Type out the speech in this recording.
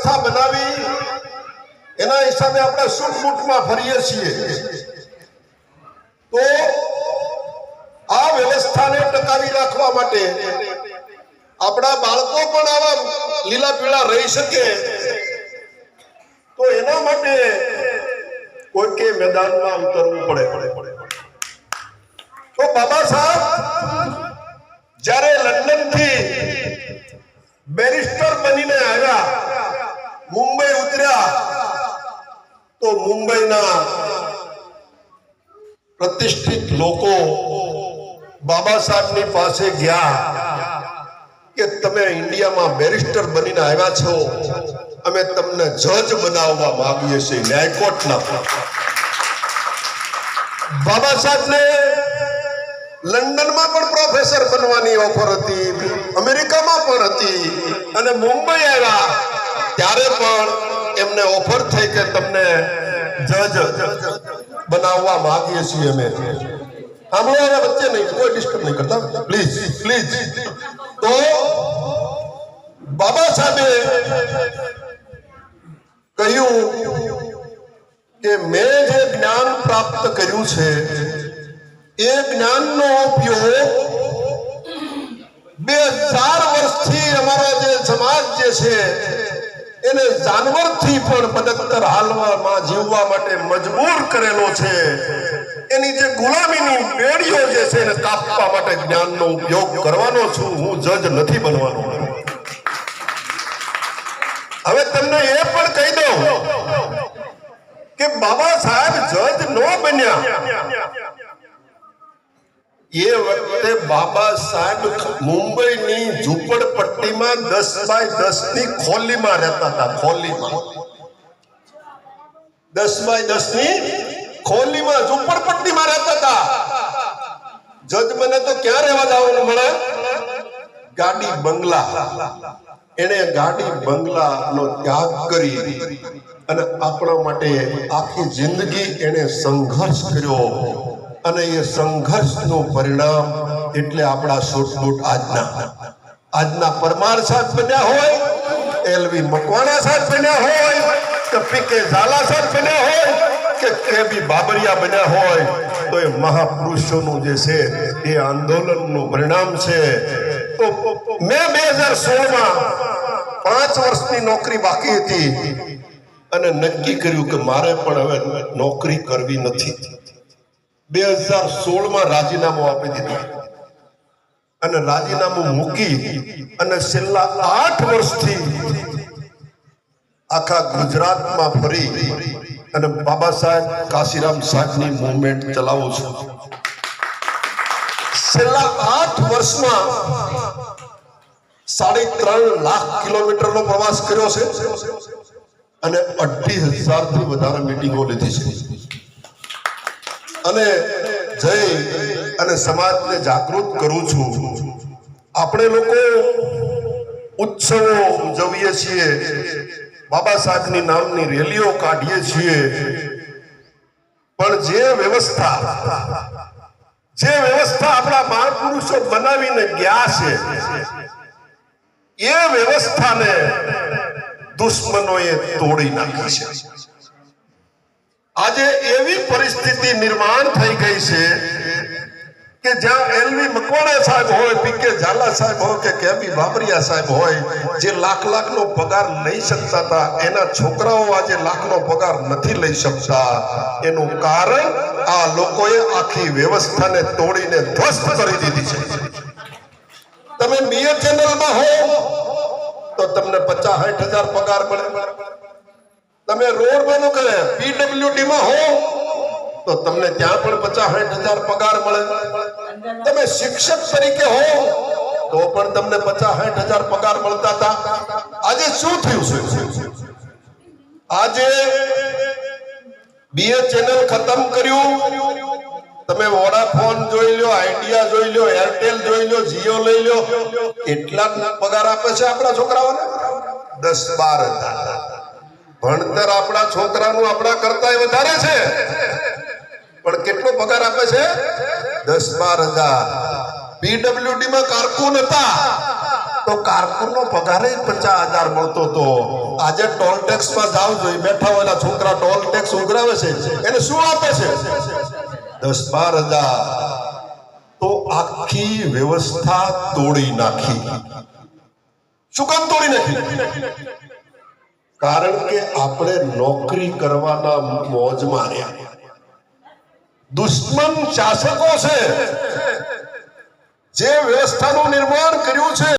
વ્યવસ્થા બનાવી એના હિસાબે આપણે સૂટબૂટમાં ફરીએ છીએ, તો આ વ્યવસ્થાને ટકાવી રાખવા માટે આપણા બાળકો પણ આવા લીલા પીળા રહી શકે, તો એના માટે કોઈકે મેદાનમાં ઉતરવું પડે. તો બાબા સાહેબ જ્યારે લંડન થી બેરિસ્ટર બનીને આવ્યા, મુંબઈ ઉતર્યા, તો મુંબઈના પ્રતિષ્ઠિત લોકો બાબા સાહેબની પાસે ગયા કે તમે ઇન્ડિયામાં બેરિસ્ટર બનીને આવ્યા છો, અમે તમને જજ બનાવવા માંગીએ છીએ ન્યાયકોર્ટના. બાબા સાહેબને લંડનમાં પણ પ્રોફેસર બનવાની ઓફર હતી, અમેરિકામાં પણ હતી, અને મુંબઈ આવ્યા ત્યારે પણ એમને ઓફર થઈ કે તમને જજ બનાવવા માંગીએ છીએ અમે. હમણાં વચ્ચે નહીં, કોઈ ડિસ્ટર્બ નહીં કરતા પ્લીઝ પ્લીઝ. તો બાબા સાહેબે કહ્યું કે મેં જે જ્ઞાન પ્રાપ્ત કર્યું છે એ જ્ઞાનનો ઉપયોગ 2000 વર્ષથી અમારો જે સમાજ જે છે એને જાનવરથી પણ બદતર હાલમાં જીવવા માટે મજબૂર કરેલો છે. એની જે ગુલામીની બેડીઓ જે છે એને કાપવા માટે જ્ઞાનનો ઉપયોગ કરવાનો છું. હું જજ નથી બનવાનો. હવે તમને એ પણ કહી દઉં કે બાબા સાહેબ જજ ન બન્યા એ વખતે બાબા સાહેબ મુંબઈની ઝૂંપડપટ્ટીમાં 10 બાય 10 ની ખોલીમાં રહેતા હતા. ખોલીમાં 10 બાય 10 ની ખોલીમાં ઝૂંપડપટ્ટીમાં રહેતા હતા. જજ બને તો ક્યાં રહેવા જવાનું મળે? ગાડી બંગલા. એને ગાડી બંગલાનો ત્યાગ કરી અને આપણા માટે આખી જિંદગી એને સંઘર્ષ કર્યો, અને એ સંઘર્ષનું પરિણામ એટલે આપણા સૂટબૂટ આજના પરમાર સાહેબ બન્યા હોય, એલવી મકવાણા સાહેબ બન્યા હોય, કે પીકે ઝાલા સાહેબ બન્યા હોય, કે કેબી બાબરિયા બન્યા હોય, તો એ મહાપુરુષોનું જે છે એ આંદોલનનું પરિણામ છે. તો મેં 2016માં 5 વર્ષની નોકરી બાકી હતી અને નક્કી કર્યું કે મારે પણ હવે નોકરી કરવી નથી. 2016માં રાજીનામું આપી દીધું અને રાજીનામું મૂકી અને છેલ્લા 8 વર્ષથી આખા ગુજરાતમાં ફરી અને બાબા સાહેબ કાશીરામ સાહેબની મૂવમેન્ટ ચલાવું છું. છેલ્લા 8 વર્ષમાં 3.5 લાખ કિલોમીટરનો પ્રવાસ કર્યો છે અને 2,500 થી વધારે મીટિંગો લીધી છે. અને જઈ અને સમાજને જાગૃત કરું છું. આપણે લોકો ઉત્સવો ઉજવીએ છીએ, બાબા સાહેબની નામની રેલીઓ કાઢીએ છીએ, પણ જે વ્યવસ્થા આપણા મહાપુરુષો બનાવીને ગયા છે એ વ્યવસ્થાને દુશ્મનોએ તોડી નાખી છે. આજે એવી પરિસ્થિતિ નિર્માણ થઈ ગઈ છે કે જ્યાં એલવી મકવાણા સાહેબ હોય, પીકે ઝાલા સાહેબ હોય, કે કેબી બાબરિયા સાહેબ હોય, જે લાખનો પગાર લઈ શકતા હતા, એના છોકરાઓ આજે લાખનો પગાર નથી લઈ શકતા. એનું કારણ આ લોકોએ આખી વ્યવસ્થાને તોડીને ધ્વસ્ત કરી દીધી છે. તમે બીએ ચેનલમાં હો તો તમને 50-60 હજાર પગાર મળે. તમે રોડ બનો કરે પીડબ્લ્યુડી માં હો તો તમને ત્યાં પણ 50-60 હજાર પગાર મળે. તમે શિક્ષક તરીકે હો તો પણ તમને 50-60 હજાર પગાર મળતા હતા. આજે શું થયું છે? આજે બીએ ચેનલ ખતમ કર્યું. તમે વોડાફોન જોઈ લો, આઈડિયા જોઈ લો, એરટેલ જોઈ લો, જીઓ લઈ લો, કેટલા પગાર આપે છે આપણા છોકરાઓને? 10-12 હજાર. ભણતર આપણા છોકરાનું આપણા કરતા વધારે છે, પણ કેટલો પગાર આપે છે? 10-12 હજાર. પીડબ્લ્યુડી માં કારકુન હતા તો કારકુનનો પગાર 50,000 મળતો હતો. આજે ટોલ ટેક્સ માં જાવ જોઈએ, બેઠા હોયેલા છોકરા ટોલ ટેક્સ ઉઘરાવે છે, એને શું આપે છે? 10-12,000. તો આખી વ્યવસ્થા તોડી નાખી. શું કામ તોડી નાખી? કારણ કે આપણે નોકરી કરવાના મોજમાં રહ્યા. દુશ્મન શાસકો છે જે વ્યવસ્થાનું નિર્માણ કર્યું છે